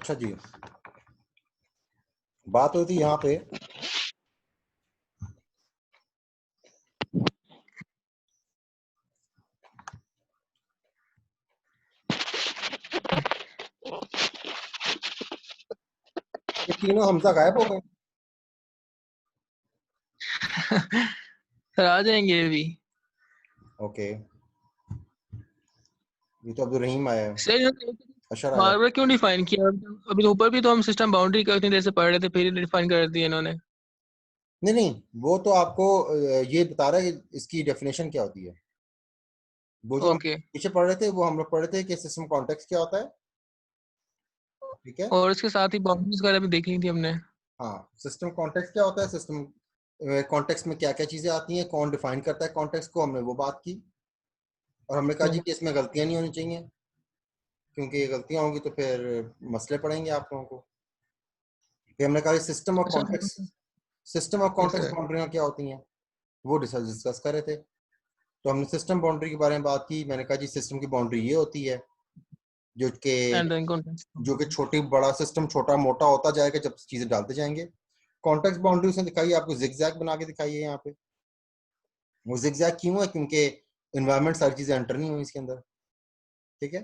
अच्छा जी, बात होती यहाँ पे ये तीनों हमजा गायब हो गए। सर आ जाएंगे अभी। ओके, ये तो अब्दुल रहीम आया है, सर अशर आया। बार बार क्यों डिफाइन किया? अभी तो ऊपर भी तो हम सिस्टम बाउंड्री का इतनी देर से पढ़ रहे थे, फिर डिफाइन कर दिया इन्होंने। नहीं नहीं, वो तो आपको ये बता रहा है कि इसकी डेफिनेशन क्या होती है। वो जो हम ओके। पीछे पढ़ रहे थे, वो हम लोग पढ़ रहे थे कि सिस्टम कॉन्टेक्स्ट क्या होता है। ठीक है, और इसके साथ ही बाउंड्रीज वगैरह भी देख ली थी हमने। हाँ, सिस्टम कॉन्टेक्स्ट क्या होता है, सिस्टम कॉन्टेक्स्ट में क्या क्या चीजें आती हैं, कौन डिफाइन करता है कॉन्टेक्स्ट को, हमने वो बात की। और हमने कहा जी कि इसमें गलतियां नहीं होनी चाहिए, क्योंकि ये गलतियां होंगी तो फिर मसले पड़ेंगे आप लोगों को। फिर हमने कहा सिस्टम और अच्छा। कॉन्टेक्स्ट, सिस्टम और यस कॉन्टेक्स्ट सर। बाउंड्रियाँ क्या होती हैं, वो डिस्कस कर रहे थे। तो हमने सिस्टम बाउंड्री के बारे में बात की। मैंने कहा जी सिस्टम की बाउंड्री ये होती है जो कि एंड देन कॉन्टेक्स्ट। छोटी बड़ा सिस्टम छोटा मोटा होता जाएगा जब चीजें डालते जाएंगे। कॉन्टेक्स्ट बाउंड्री उसने दिखाई, आपको जिगजैग बना के दिखाई है यहाँ पे। वो जिगजैग क्यों है, क्योंकि इन्वायरमेंट सारी चीजें एंटर नहीं हुई इसके अंदर। ठीक है,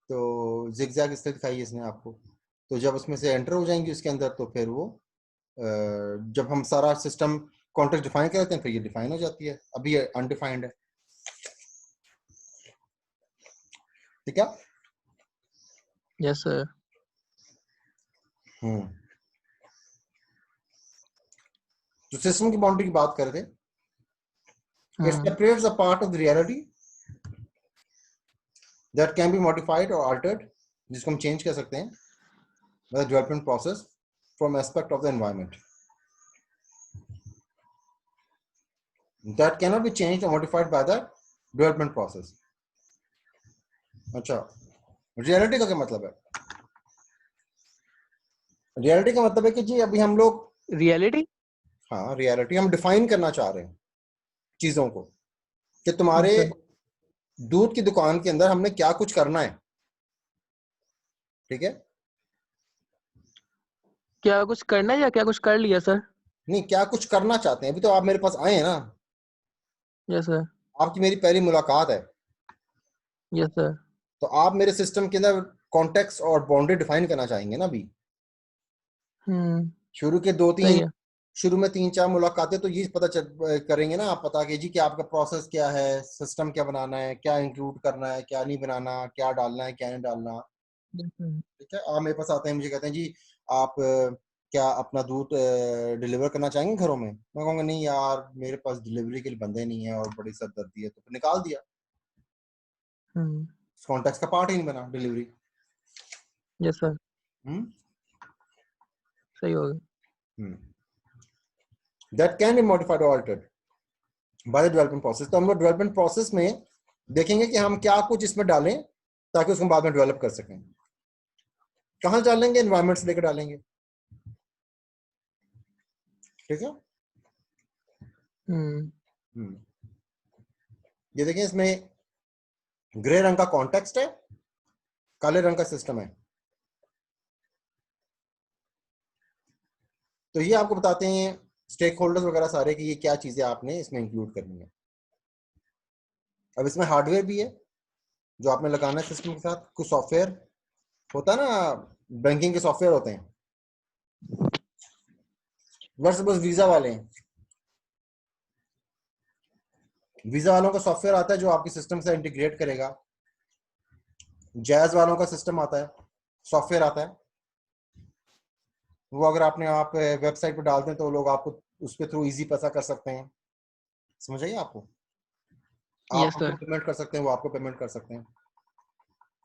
तो जिगजैग इसलिए दिखाई है इसने आपको। तो जब उसमें से एंटर हो जाएंगी उसके अंदर तो फिर वो जब हम सारा सिस्टम कॉन्टेक्स्ट डिफाइन करते हैं फिर ये डिफाइन हो जाती है। अभी ये अनडिफाइंड है। ठीक है। Yes sir. तो सिस्टम की बाउंड्री की बात कर रहे थे। It hmm. Separates a part of the reality that can be modified और अल्टर्ड, जिसको हम चेंज कर सकते हैं by the development process from aspect of the environment that can not be changed और modified by the development process. अच्छा, reality का क्या मतलब है? रियलिटी का मतलब है कि जी अभी हम लोग, रियलिटी। हाँ, रियलिटी हम डिफाइन करना चाह रहे हैं चीजों को, कि तुम्हारे यस सर। दूध की दुकान के अंदर हमने क्या कुछ करना है। ठीक है, क्या कुछ करना है या क्या कुछ कर लिया सर? नहीं, क्या कुछ करना चाहते हैं। अभी तो आप मेरे पास आए हैं ना, यस सर। आपकी मेरी पहली मुलाकात है, यस सर। तो आप मेरे सिस्टम के अंदर कॉन्टेक्स्ट और बाउंड्री डिफाइन करना चाहेंगे ना। अभी हम्म। शुरू के दो सही तीन है। शुरू में 3-4 मुलाकातें तो ये पता करेंगे ना आप, पता कि जी कि आपका प्रोसेस क्या है, सिस्टम क्या बनाना है, क्या इंक्लूड करना है, क्या नहीं बनाना, क्या डालना है, क्या नहीं डालना। Yes sir. ठीक है, आप मेरे पास आते हैं, मुझे कहते हैं जी आप क्या अपना दूध डिलीवर करना चाहेंगे घरों में। मैं कहूँगा नहीं यार, मेरे पास डिलीवरी के लिए बंदे नहीं है और बड़ी सरदर्दी है, तो फिर निकाल दिया। हम्म। कॉन्टेक्स्ट का पार्ट ही नहीं बना डिलीवरी। Yes sir. हम्म सही होगा। दैट कैन बी मॉडिफाइड और Altered bye the development process. तो हम लोग डेवलपमेंट प्रोसेस में देखेंगे कि हम क्या कुछ इसमें डालें ताकि उसको बाद में डेवलप कर सकें। कहाँ डालेंगे? एनवायरमेंट से लेकर डालेंगे। ठीक है। हम्म। ये देखें, इसमें ग्रे रंग का कॉन्टेक्स्ट है, काले रंग का सिस्टम है। तो ये आपको बताते हैं स्टेक होल्डर्स वगैरह सारे कि ये क्या चीजें आपने इसमें इंक्लूड करनी है। अब इसमें हार्डवेयर भी है जो आपने लगाना है सिस्टम के साथ। कुछ सॉफ्टवेयर होता है ना, बैंकिंग के सॉफ्टवेयर होते हैं, वर्ष बस वीजा वाले हैं, वीजा वालों का सॉफ्टवेयर आता है जो आपके सिस्टम से इंटीग्रेट करेगा। जैज वालों का सिस्टम आता है, सॉफ्टवेयर आता है। वो अगर आपने आप वेबसाइट पर डालते हैं तो लोग आपको उसके थ्रू इजी पैसा कर सकते हैं। समझ आइए आपको? आप यस हमको सर। पेमेंट कर सकते हैं, वो आपको पेमेंट कर सकते हैं।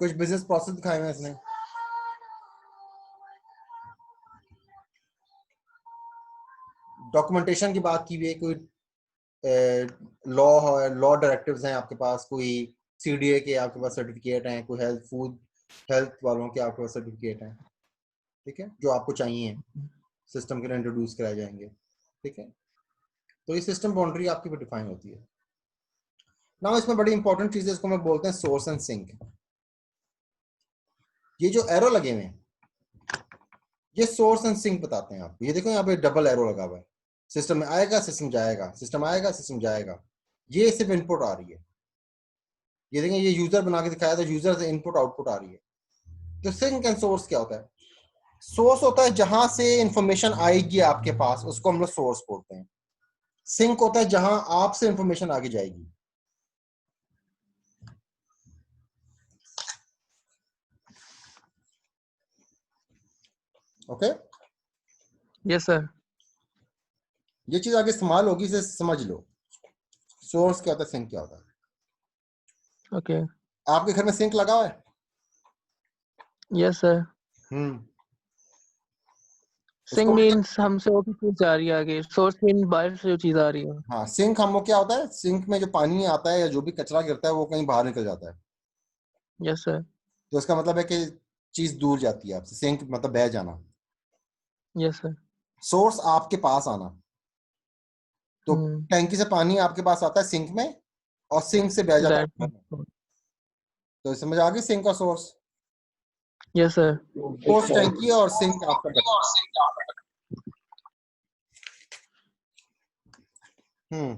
कुछ बिजनेस प्रोसेस दिखाए हुए हैं इसने। डॉक्यूमेंटेशन की बात की हुई है, कोई लॉ डायरेक्टिव्स हैं आपके पास, कोई सीडीए के आपके पास सर्टिफिकेट हैं, कोई हेल्थ वालों के आपके पास सर्टिफिकेट हैं, ठीक है, जो आपको चाहिए सिस्टम के लिए इंट्रोड्यूस कराए जाएंगे, ठीक है। तो ये सिस्टम बाउंड्री आपकी डिफाइन होती है ना। इसमें बड़ी इंपॉर्टेंट चीज है, इसको मैं बोलते हैं सोर्स एंड सिंक। ये जो एरो लगे हुए हैं ये सोर्स एंड सिंक बताते हैं आपको। ये देखो यहाँ पे डबल एरो लगा हुआ है, सिस्टम में आएगा सिस्टम जाएगा, सिस्टम आएगा सिस्टम जाएगा, ये सिर्फ इनपुट आ रही है। ये देखें, ये यूजर बना के दिखाया था, यूजर से इनपुट आउटपुट आ रही है। तो सिंक एंड सोर्स क्या होता है? सोर्स होता है जहां से इंफॉर्मेशन आएगी आपके पास, उसको हम लोग सोर्स बोलते हैं। सिंक होता है जहां आपसे इंफॉर्मेशन आगे जाएगी। Okay, yes sir. ये चीज आगे इस्तेमाल होगी, इसे समझ लो। सोर्स क्या होता है, सिंक क्या होता है। ओके। आपके घर में सिंक लगा हुआ है? Yes sir. सिंक उसको मीन्स हमसे वो चीज जा रही है आगे, सोर्स मीन बाहर से जो चीज आ रही है। हाँ, सिंक हम लोग क्या होता है, सिंक में जो पानी आता है या जो भी कचरा गिरता है वो कहीं बाहर निकल जाता है। Yes sir. तो इसका मतलब है कि चीज दूर जाती है आपसे। सिंक मतलब बह जाना। Yes sir. सोर्स आपके पास आना। तो हम्म। टैंकी से पानी आपके पास आता है सिंक में, और सिंक से बह जाता है घर में। दैट। तो समझ आ गई सिंक और सोर्स। Yes sir. सोर्स टैंकी है और सिंक आपका गटर। हम्म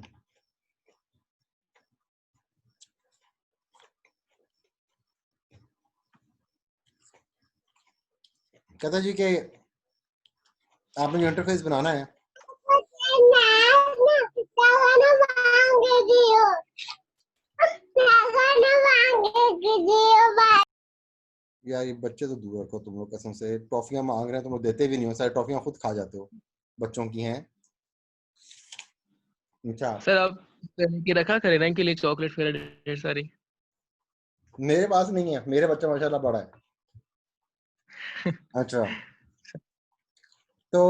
कहता जी कि आपने जो इंटरफेस बनाना है, यार ये बच्चे तो दूर रखो तुम लोग, कसम से टॉफियां मांग रहे हैं, तुम लोग देते भी नहीं हो, सारी टॉफियां खुद खा जाते हो, बच्चों की हैं। अच्छा, सर आप की रखा करें ना इनके लिए चॉकलेट वगैरह ढेर सारी। मेरे पास नहीं है, मेरे बच्चा माशाल्लाह बड़ा है। अच्छा, तो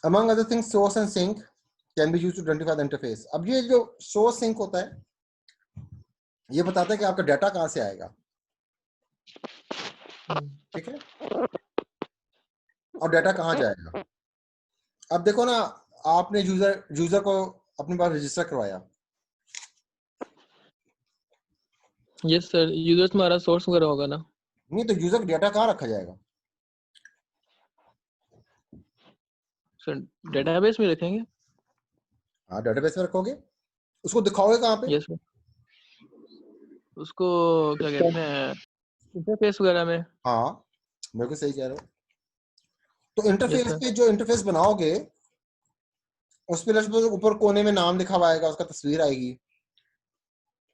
among other things source and sink can be used to identify the interface। अब ये जो source sink होता है ये बताता है कि आपका डाटा कहाँ से आएगा, ठीक है, और डाटा कहाँ जाएगा। अब देखो ना, आपने यूजर को अपने पास रजिस्टर करवाया, यस सर, यूजर तुम्हारा सोर्स वगैरह होगा ना। नहीं तो यूजर का डाटा कहाँ रखा जाएगा? सर डेटाबेस में रखेंगे। हाँ, डाटाबेस में रखोगे। उसको दिखाओगे कहाँ पे? Yes sir. उसको क्या कहते हैं, इंटरफेस वगैरह में। हाँ, बिल्कुल सही कह रहे हो। तो यस इंटरफेस सर। पे जो इंटरफेस बनाओगे उस पे ऊपर कोने में नाम लिखा हुआ आएगा, उसका तस्वीर आएगी।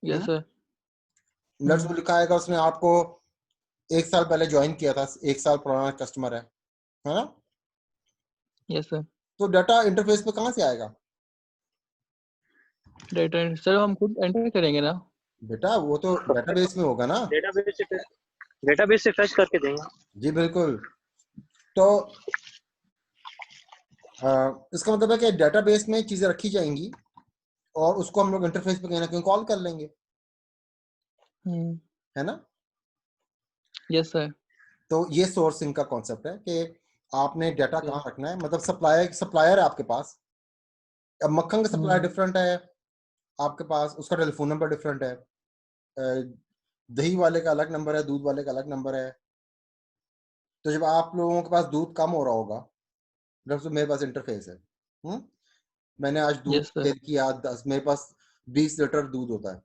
Yes sir. लेट्स लिखा आएगा उसने आपको 1 साल पहले ज्वाइन किया था, 1 साल पुराना कस्टमर है ना। Yes sir. तो डाटा इंटरफेस पे कहाँ से आएगा? डेटा सर हम खुद एंटर करेंगे ना। बेटा वो तो डेटाबेस में होगा ना। डेटाबेस से फैच करके देंगे। जी बिल्कुल। तो इसका मतलब है कि डेटाबेस में चीजें रखी जाएंगी और उसको हम लोग इंटरफेस पे कहीं ना कहीं कॉल कर लेंगे, है ना। Yes sir. तो ये सोर्सिंग का कॉन्सेप्ट है कि आपने डाटा कहाँ रखना है। मतलब सप्लायर है आपके पास। अब मक्खन का सप्लायर डिफरेंट है आपके पास, उसका टेलीफोन नंबर डिफरेंट है। दही वाले का अलग नंबर है, दूध वाले का अलग नंबर है। तो जब आप लोगों के पास दूध कम हो रहा होगा, जब मेरे पास इंटरफेस है, मैंने आज दूध यस सर। सेल किया 10, मेरे पास 20 लीटर दूध होता है।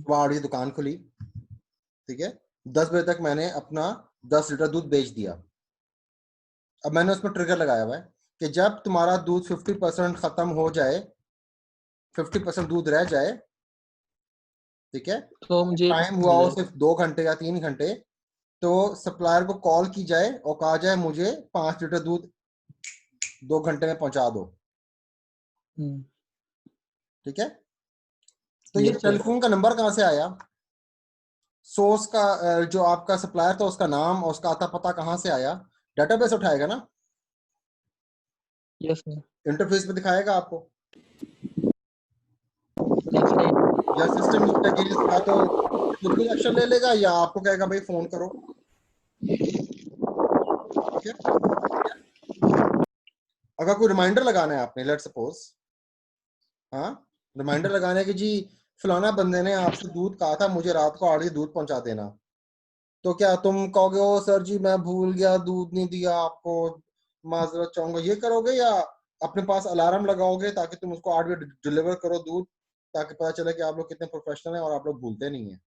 वहां दुकान खुली, ठीक है, 10 बजे तक मैंने अपना 10 लीटर दूध बेच दिया। अब मैंने उसमें ट्रिगर लगाया हुआ है कि जब तुम्हारा दूध 50% खत्म हो जाए, 50% दूध रह जाए, ठीक है, तो मुझे टाइम हुआ हो सिर्फ 2 घंटे या 3 घंटे, तो सप्लायर को कॉल की जाए और कहा जाए मुझे 5 लीटर दूध 2 घंटे में पहुंचा दो, ठीक है। तो ये यस सर। टेलीफोन का नंबर कहाँ से आया? सोर्स का जो आपका सप्लायर था उसका नाम और उसका आता पता कहाँ से आया? डेटाबेस उठाएगा ना, यस सर। इंटरफेस पे दिखाएगा आपको, ऐसे या सिस्टम उसके अगेंस्ट था तो खुद कुछ एक्शन ले लेगा या आपको कहेगा भाई फोन करो, ठीक है। अगर कोई रिमाइंडर लगाना है आपने, लेट सपोज, हाँ, रिमाइंडर लगाने की जी फलाना बंदे ने आपसे दूध कहा था मुझे रात को 8 बजे दूध पहुंचा देना, तो क्या तुम कहोगे ओ सर जी मैं भूल गया दूध नहीं दिया आपको, माजरत चाहूंगा, ये करोगे, या अपने पास अलार्म लगाओगे ताकि तुम उसको 8 बजे डिलीवर करो दूध, ताकि पता चले कि आप लोग कितने प्रोफेशनल हैं और आप लोग भूलते नहीं है,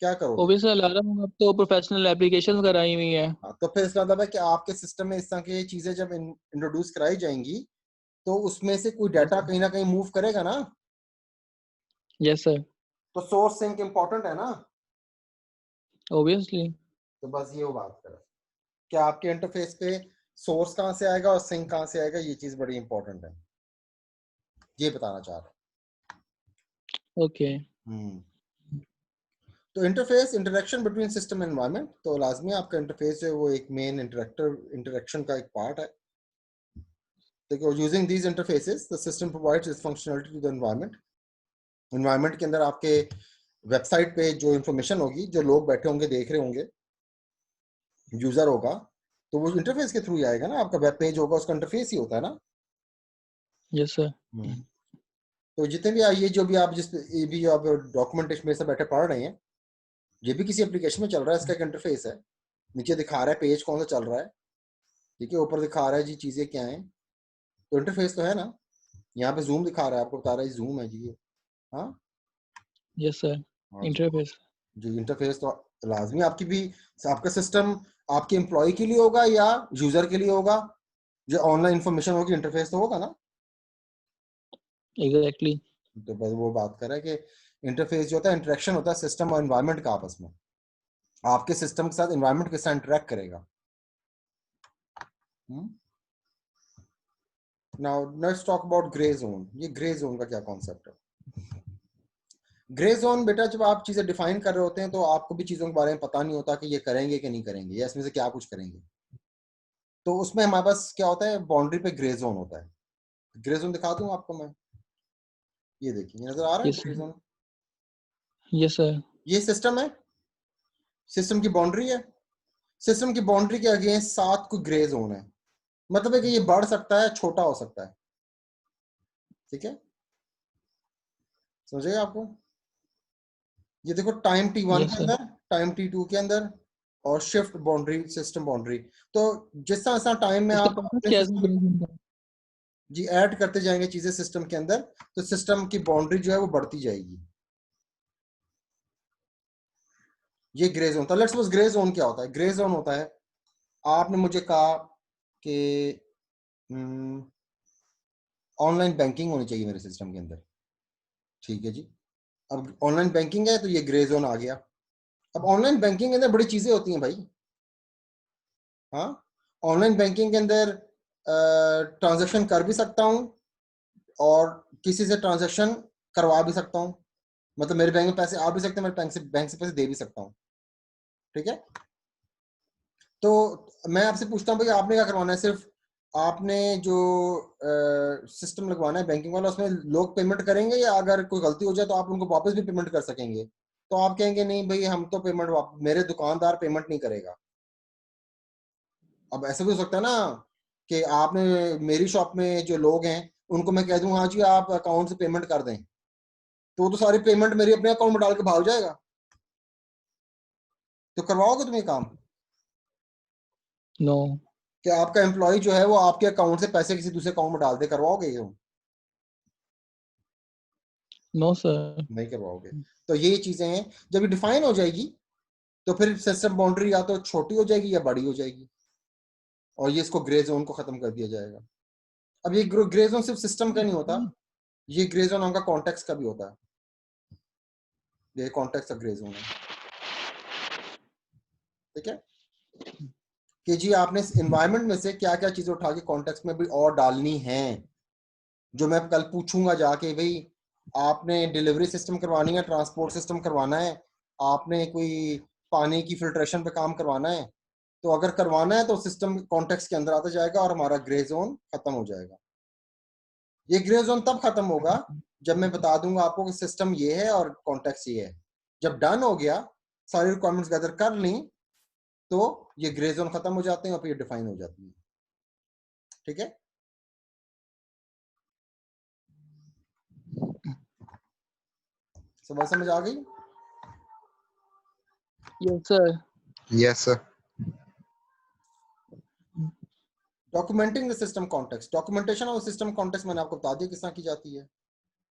क्या करोगे? ओबियसली अलार्म अब तो प्रोफेशनल एप्लीकेशन कराई हुई है। हाँ, तो फिर इसका मतलब है कि आपके सिस्टम में इस तरह की चीजें जब इंट्रोड्यूस कराई जाएंगी तो उसमें से कोई डाटा कहीं ना कहीं मूव करेगा ना, यस सर। तो सोर्स सिंक इंपॉर्टेंट है ना। ओबियसली। तो बस ये वो बात करें कि आपके इंटरफेस पे सोर्स कहाँ से आएगा और सिंक कहाँ से आएगा, ये चीज बड़ी इंपॉर्टेंट है, ये बताना चाह रहा ओके। हूँ। तो interface interaction between system and environment, तो लाजमी आपका इंटरफेस जो है वो एक मेन इंटरेक्शन का एक पार्ट है। देखो, using these interfaces the system provides its functionality to the environment. Environment के अंदर आपके वेबसाइट पे जो इंफॉर्मेशन होगी, जो लोग बैठे होंगे देख रहे होंगे, यूजर होगा, तो वो इंटरफेस के थ्रू ही आएगा ना, आपका वेब पेज होगा उसका इंटरफेस ही होता है ना। Yes sir. तो जितने भी ये जो भी आप ये भी जो आप डॉक्यूमेंटेशन में से बैठे पढ़ रहे हैं, ये भी किसी एप्लीकेशन में चल रहा है, इसका एक इंटरफेस है, नीचे दिखा रहा है पेज कौन सा चल रहा है, ठीक है, ऊपर दिखा रहा है जी चीजें क्या हैं, तो इंटरफेस तो है ना। यहाँ पे जूम दिखा रहा है, आपको बता रहा है जूम है जी ये, हाँ, यस सर। हाँ जी, इंटरफेस। जी इंटरफेस तो लाजमी आपकी भी, आपका सिस्टम आपके एम्प्लॉय के लिए होगा या यूजर के लिए होगा, जो ऑनलाइन इंफॉर्मेशन होगी इंटरफेस तो होगा ना। एग्जैक्टली। तो बस वो बात कर रहा है कि इंटरफेस जो होता है इंटरेक्शन होता है सिस्टम और एनवायरनमेंट का आपस में, आपके सिस्टम के साथ एनवायरनमेंट के साथ इंटरेक्ट करेगा। Now let's talk about grey zone. ये ग्रे जोन का क्या कॉन्सेप्ट है? ग्रे जोन बेटा, जब आप चीजें डिफाइन कर रहे होते हैं तो आपको भी चीजों के बारे में पता नहीं होता कि ये करेंगे कि नहीं करेंगे या इसमें से क्या कुछ करेंगे, तो उसमें हमारे पास क्या होता है, बाउंड्री पे ग्रे जोन होता है। ग्रे जोन दिखा दूं आपको मैं, ये देखिए, ये नजर आ रहा है yes grey sir. Zone, yes sir. ये सिस्टम है, सिस्टम की बाउंड्री है, सिस्टम की बाउंड्री के अगेंस्ट 7 कोई ग्रे जोन है, मतलब है कि ये बढ़ सकता है छोटा हो सकता है, ठीक है, समझिएगा आपको। ये देखो टाइम T1 यस के सर। अंदर, टाइम T2 के अंदर, और शिफ्ट बाउंड्री, सिस्टम बाउंड्री। तो जिस तरह जिस टाइम में इसका आप पर्पस अपने क्या है सिस्टम सर? जी ऐड करते जाएंगे चीजें सिस्टम के अंदर, तो सिस्टम की बाउंड्री जो है वो बढ़ती जाएगी। ये ग्रे जोन था। लेट्स सपोज ग्रे जोन क्या होता है? ग्रे जोन होता है, आपने मुझे कहा कि ऑनलाइन बैंकिंग होनी चाहिए मेरे सिस्टम के अंदर, ठीक है जी, अब ऑनलाइन बैंकिंग है तो ये ग्रे जोन आ गया। अब ऑनलाइन बैंकिंग के अंदर बड़ी चीजें होती हैं भाई, हाँ, ऑनलाइन बैंकिंग के अंदर ट्रांजैक्शन कर भी सकता हूँ और किसी से ट्रांजैक्शन करवा भी सकता हूँ, मतलब मेरे बैंक में पैसे आ भी सकते हैं, मेरे बैंक से पैसे दे भी सकता हूँ, ठीक है। तो मैं आपसे पूछता हूँ भाई आपने क्या करवाना है, सिर्फ आपने जो सिस्टम लगवाना है बैंकिंग वाला, उसमें लोग पेमेंट करेंगे या अगर कोई गलती हो जाए तो आप उनको वापस भी पेमेंट कर सकेंगे? तो आप कहेंगे नहीं भाई हम तो पेमेंट, मेरे दुकानदार पेमेंट नहीं करेगा। अब ऐसा भी हो सकता है ना कि आपने, मेरी शॉप में जो लोग हैं उनको मैं कह दूं हाँ जी आप अकाउंट से पेमेंट कर दें, तो वो तो सारी पेमेंट मेरी अपने अकाउंट में डाल के भाग जाएगा, तो करवाओगे तुम ये काम नो। कि आपका एम्प्लॉय जो है वो आपके अकाउंट से पैसे किसी दूसरे अकाउंट में डाल दे, करवाओगे ये? No sir. नहीं करवाओगे। तो ये चीजें हैं, जब ये डिफाइन हो जाएगी तो फिर सिस्टम बाउंड्री या तो छोटी हो जाएगी या बड़ी हो जाएगी, और ये इसको ग्रे जोन को खत्म कर दिया जाएगा। अब ये ग्रे जोन सिर्फ सिस्टम का नहीं होता, ये ग्रे जोन आपका कॉन्टेक्स्ट का भी होता है, ये कॉन्टेक्स्ट का ग्रे जोन है, ठीक है। कि जी आपने इस एनवायरनमेंट में से क्या क्या चीजें उठा के कॉन्टेक्स्ट में भी और डालनी है, जो मैं कल पूछूंगा जाके, भाई आपने डिलीवरी सिस्टम करवानी है, ट्रांसपोर्ट सिस्टम करवाना है, आपने कोई पानी की फिल्ट्रेशन पे काम करवाना है, तो अगर करवाना है तो सिस्टम कॉन्टेक्स्ट के अंदर आता जाएगा और हमारा ग्रे जोन खत्म हो जाएगा। ये ग्रे जोन तब खत्म होगा जब मैं बता दूंगा आपको कि सिस्टम ये है और कॉन्टेक्स्ट ये है। जब डन हो गया, सारी रिक्वायरमेंट्स गैदर कर ली, तो ये ग्रे जोन खत्म हो जाते हैं और फिर ये डिफाइन हो जाती है। ठीक है, सब समझ आ गई? Yes sir. Yes sir. Documenting the system context, documentation of system context मैंने आपको बता दिया किस तरह की जाती है।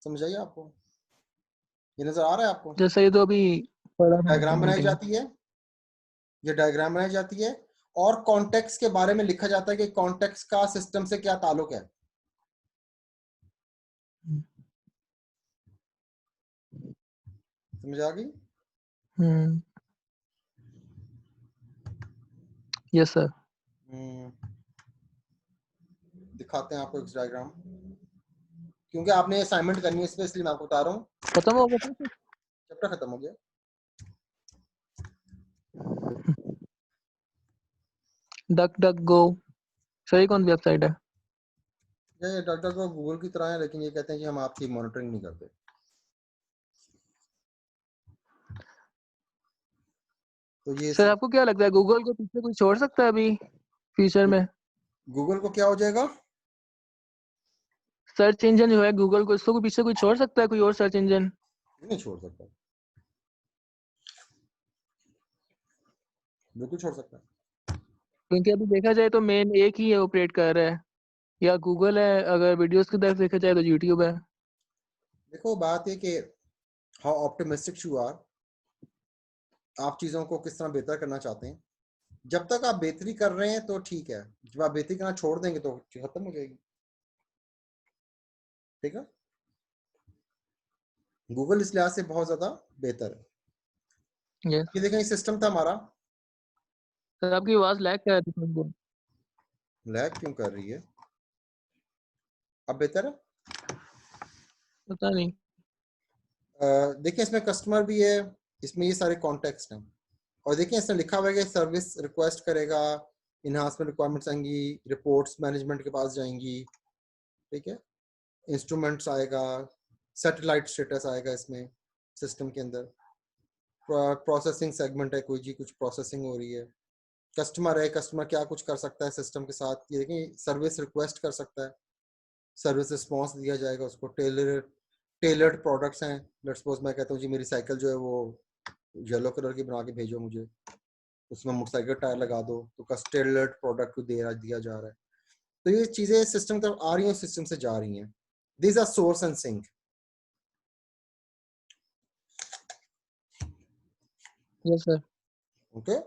समझ आइए आपको? ये नजर आ रहा है आपको? जैसा ये तो अभी पढ़ा था डायग्राम बनाई documenting। जाती है, ये डायग्राम बनाई जाती है और कॉन्टेक्स्ट के बारे में लिखा जाता है कि कॉन्टेक्स्ट का सिस्टम से क्या ताल्लुक है। समझ आ गई? Yes sir. दिखाते हैं आपको एक डायग्राम, क्योंकि आपने असाइनमेंट करनी है इस पे, इसलिए मैं आपको बता रहा हूँ। खत्म हो गया था? चैप्टर खत्म हो गया। डक डक गो सही कौन वेबसाइट है? ये डॉक्टर को गूगल की तरह है, लेकिन ये कहते हैं कि हम आपकी मॉनिटरिंग नहीं करते। तो ये सर आपको क्या लगता है गूगल को पीछे कोई छोड़ सकता है अभी फ्यूचर में? गूगल को क्या हो जाएगा? सर्च इंजन जो है गूगल को, इसको पीछे कोई छोड़ सकता है, कोई और सर्च इंजन? नहीं छोड़ सकता, बिल्कुल छोड़ सकता है। क्योंकि अभी देखा जाए तो मेन एक ही है ऑपरेट कर रहा है, या गूगल है, अगर वीडियोस की तरफ देखा जाए तो यूट्यूब है। देखो बात है कि हाउ ऑप्टिमिस्टिक यू आर, आप चीजों को किस तरह बेहतर करना चाहते हैं। जब तक आप बेहतरी कर रहे हैं तो ठीक है, जब आप बेहतरी करना छोड़ देंगे तो खत्म हो जाएगी। ठीक है, गूगल इस लिहाज से बहुत ज्यादा बेहतर है। यस ये देखें, सिस्टम था हमारा। सर आपकी आवाज लैग कर रही थी थोड़ी। लैग क्यों कर रही है? अब बेहतर है? पता नहीं। देखिए इसमें कस्टमर भी है, इसमें ये सारे कॉन्टेक्स्ट हैं, और देखिए इसमें लिखा हुआ है कि सर्विस रिक्वेस्ट करेगा, इन्हांसमेंट रिक्वायरमेंट्स आएंगी, रिपोर्ट्स मैनेजमेंट के पास जाएंगी। ठीक है, इंस्ट्रूमेंट्स आएगा, सैटेलाइट स्टेटस आएगा इसमें सिस्टम के अंदर, प्रोसेसिंग सेगमेंट है, कोई जी कुछ प्रोसेसिंग हो रही है, कस्टमर है, कस्टमर क्या कुछ कर सकता है सिस्टम के साथ, ये देखें सर्विस रिक्वेस्ट कर सकता है, सर्विस रिस्पॉन्स दिया जाएगा उसको, टेलर्ड प्रोडक्ट्स हैं। लेट्स सपोज मैं कहता हूँ जी मेरी साइकिल जो है वो येलो कलर की बना के भेजो मुझे, उसमें मोटरसाइकिल टायर लगा दो, तो टेलर्ड प्रोडक्ट को दिया जा रहा है। तो ये चीजें सिस्टम तरफ आ रही हैं, सिस्टम से जा रही हैं। These are source and sink. Yes sir. Okay,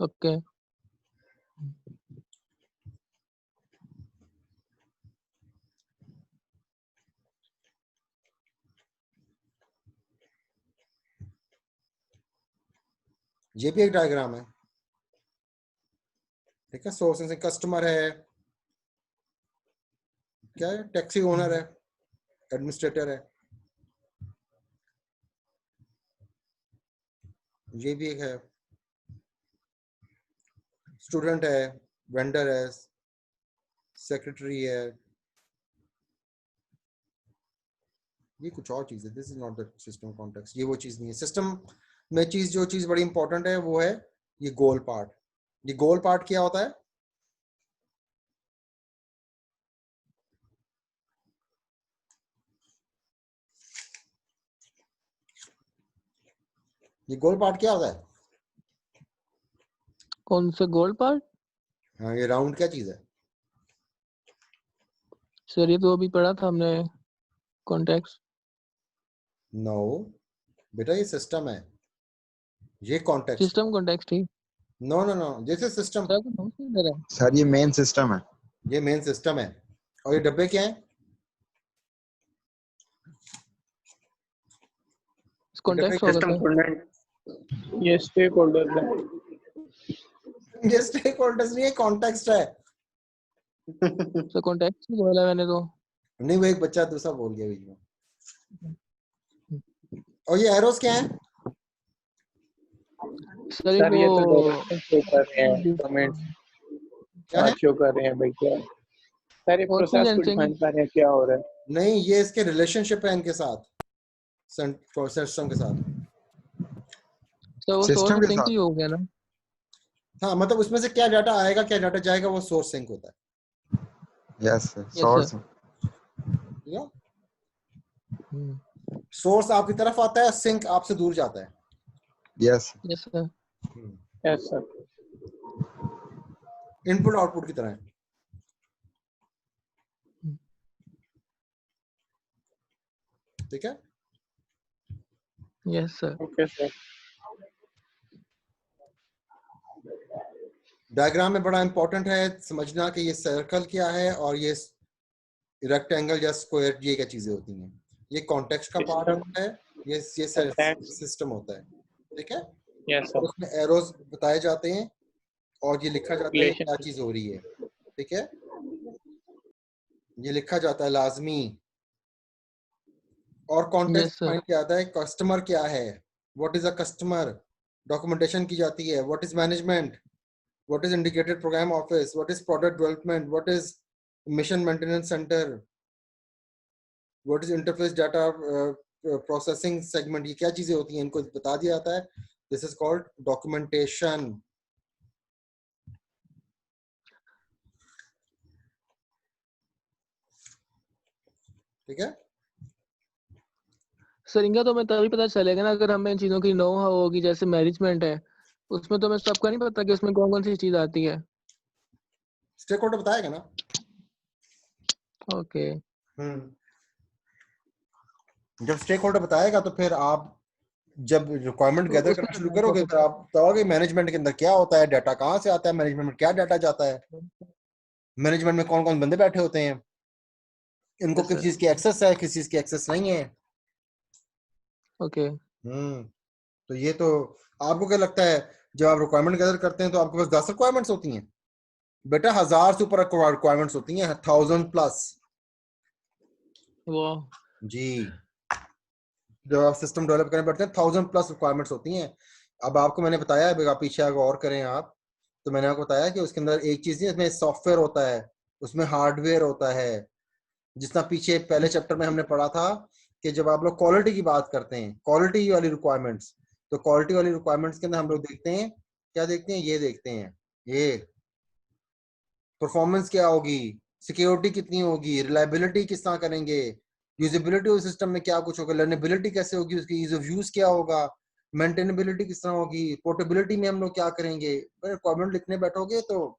okay. ये भी एक डायग्राम है। ठीक है, सोर्स एंड सिंक, कस्टमर है, क्या है, टैक्सी ओनर है, एडमिनिस्ट्रेटर है, ये भी एक है, स्टूडेंट है, वेंडर है, सेक्रेटरी है, ये कुछ और चीज है। This is not the system context, ये वो चीज नहीं है। सिस्टम में जो चीज बड़ी इंपॉर्टेंट है वो है ये गोल पार्ट। ये गोल पार्ट क्या होता है? ये गोल पार्ट क्या होता है? कौन से गोल्ड पार्ट? हाँ, ये राउंड क्या चीज है? सर ये तो अभी पढ़ा था हमने, कॉन्टेक्स्ट। नो बेटा, ये सिस्टम है, ये कॉन्टेक्स्ट है। सिस्टम कॉन्टेक्स्ट ही। No no no, this is system. Sir आपको समझ नहीं आ रहा है? सर ये मेन सिस्टम है। ये मेन सिस्टम है, और ये डब्बे क्या है? ये डब्बे कॉन्टेक्स्ट होगा सिस्टम सर। कंपोनेंट, ये स्टेक होल्डर है। ये स्टेक होल्डर्स नहीं है, कॉन्टेक्स्ट है। तो कॉन्टेक्स्ट ही बोला मैंने तो। नहीं, वो एक बच्चा दूसरा बोल गया बीच में। और ये एरोस क्या है? सर सर ये तो वो डायरेक्शन शो कर रहे हैं, कमेंट्स क्या है? शो कर रहे हैं भाई क्या। सर ये और प्रोसेस को डिफाइन कर रहे हैं क्या हो रहा है। नहीं, ये इसके रिलेशनशिप है इनके साथ, सिस्टम के साथ। तो वो सिस्टम सोर्स के सिंक साथ। ही हो गया ना। हाँ, मतलब उसमें से क्या डाटा आएगा क्या डाटा जाएगा वो सोर्स सिंक होता है। Yes sir, Yes, source. ठीक है? सोर्स आपकी तरफ आता है, सिंक आपसे दूर जाता है। Yes yes sir. Yes sir. Input output की तरह है। ठीक है? Yes sir. Okay sir. Diagram में बड़ा इंपॉर्टेंट है समझना कि ये सर्कल क्या है और ये रेक्टेंगल या स्क्वायर, ये क्या चीजें होती हैं। ये कॉन्टेक्स्ट का पार्ट होता है, ये सिस्टम होता है। ठीक है? Yes sir. उसमें एरोज बताए जाते हैं और ये लिखा जाता है क्या रिलेशन। चीज हो रही है। ठीक है? ये लिखा जाता है लाजमी। और कॉन्टेक्स्ट यस सर। डिफाइन किया जाता है, कस्टमर क्या है, what is a customer, documentation की जाती है, what is management, what is indicated programme office, what is product development, what is mission maintenance centre, what is interface data processing segment, ये क्या चीजें होती हैं इनको बता दिया जाता है। This is called documentation. ठीक है? सर इनका तो मैं तभी पता चलेगा ना अगर हमें इन चीजों की नो होगी, जैसे मैनेजमेंट है उसमें तो हमें सबका नहीं पता कि उसमें कौन कौन सी चीज आती है। स्टेक होल्डर बताएगा ना। ओके। जब स्टेक होल्डर बताएगा तो फिर आप जब रिक्वायरमेंट तो गैदर उसमें करना तो शुरू मैं करोगे फिर आप बताओगे मैनेजमेंट के अंदर क्या होता है, डाटा कहाँ से आता है, मैनेजमेंट में क्या डाटा जाता है, मैनेजमेंट में कौन कौन बंदे बैठे होते हैं, इनको यस किस सर। चीज की एक्सेस है, किस चीज की एक्सेस नहीं है। ओके। तो ये तो आपको क्या लगता है जब आप रिक्वायरमेंट गैदर करते हैं तो आपके पास 10 रिक्वायरमेंट्स होती हैं? बेटा 1000 से ऊपर रिक्वायरमेंट्स होती हैं, 1000+। वाह। जी, जब आप सिस्टम डेवलप करने बैठते हैं 1000+ रिक्वायरमेंट्स होती हैं। अब आपको मैंने बताया, अभी आप पीछे आगे और करें आप, तो मैंने आपको बताया कि उसके अंदर एक चीज नहीं, इसमें सॉफ्टवेयर होता है, उसमें हार्डवेयर होता है। जितना पीछे पहले चैप्टर में हमने पढ़ा था कि जब आप लोग क्वालिटी की बात करते हैं, क्वालिटी वाली रिक्वायरमेंट्स, तो क्वालिटी वाली रिक्वायरमेंट्स के अंदर हम लोग देखते हैं, क्या देखते हैं, ये देखते हैं, ये परफॉर्मेंस क्या होगी, सिक्योरिटी कितनी होगी, रिलायबिलिटी किस तरह करेंगे, यूजेबिलिटी उस सिस्टम में क्या कुछ होगा, लर्नेबिलिटी कैसे होगी, उसकी ईज ऑफ यूज क्या होगा, मेंटेनेबिलिटी किस तरह होगी, पोर्टेबिलिटी में हम लोग क्या करेंगे। रिक्वायरमेंट लिखने बैठोगे तो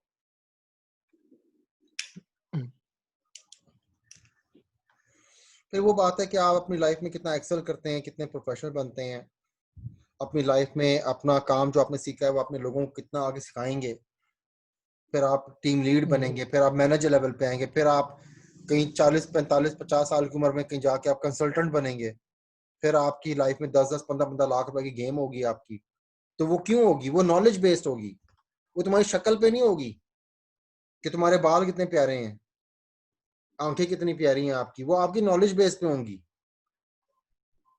फिर वो बात है कि आप अपनी लाइफ में कितना एक्सेल करते हैं, कितने प्रोफेशनल बनते हैं अपनी लाइफ में, अपना काम जो आपने सीखा है वो अपने लोगों को कितना आगे सिखाएंगे, फिर आप टीम लीड बनेंगे, फिर आप मैनेजर लेवल पे आएंगे, फिर आप कहीं 40 45 50 साल की उम्र में कहीं जाके आप कंसल्टेंट बनेंगे, फिर आपकी लाइफ में 10 10 15 15 लाख रुपए की गेम होगी आपकी। तो वो क्यों होगी? वो नॉलेज बेस्ड होगी, वो तुम्हारी शक्ल पे नहीं होगी कि तुम्हारे बाल कितने प्यारे हैं, आंखें कितनी प्यारी हैं आपकी, वो आपकी नॉलेज बेस पे होंगी।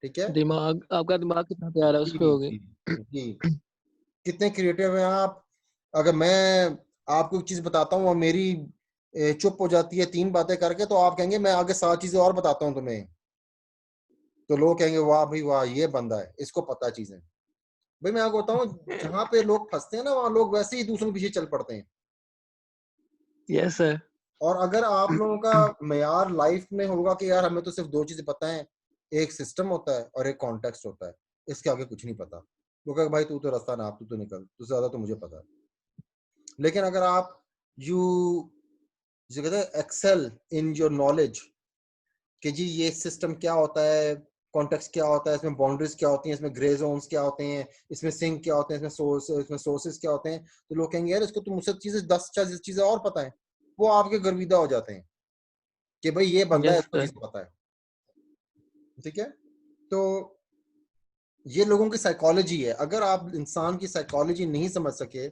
ठीक है? दिमाग, आपका दिमाग कितना प्यारा है उस पे जी होगी। जी जी, कितने क्रिएटिव हैं आप। अगर मैं आपको एक चीज बताता हूँ और मेरी चुप हो जाती है 3 बातें करके, तो आप कहेंगे मैं आगे 7 चीजें और बताता हूँ तुम्हें, तो लोग कहेंगे वाह भाई वाह, ये बंदा है, इसको पता चीजें। भाई मैं आपको बताऊं, जहां पे लोग फंसते हैं ना वहां लोग वैसे ही दूसरों के पीछे चल पड़ते हैं। Yes sir. और अगर आप लोगों का मेयार लाइफ में होगा कि यार हमें तो सिर्फ 2 चीजें पता है, एक सिस्टम होता है और एक कॉन्टेक्स्ट होता है, इसके आगे कुछ नहीं पता, वो कहेगा भाई तू तो रास्ता ना, तू तो निकल, तुझसे ज्यादा तो मुझे पता है। लेकिन अगर आप यू जो कहते हैं एक्सेल इन योर नॉलेज कि जी ये सिस्टम क्या होता है, कॉन्टेक्स्ट क्या होता है, इसमें बाउंड्रीज क्या होती हैं, इसमें ग्रे जोन्स क्या होते हैं, इसमें सिंक क्या होते हैं, इसमें सोर्सेज क्या होते हैं, तो लोग कहेंगे यार इसको तो मुझसे चीजें 10 चीजें और पता है। वो आपके गर्विदा हो जाते हैं कि भाई ये बंदा है, यस इसको सर। चीज पता है। ठीक है? तो ये लोगों की साइकोलॉजी है। अगर आप इंसान की साइकोलॉजी नहीं समझ सके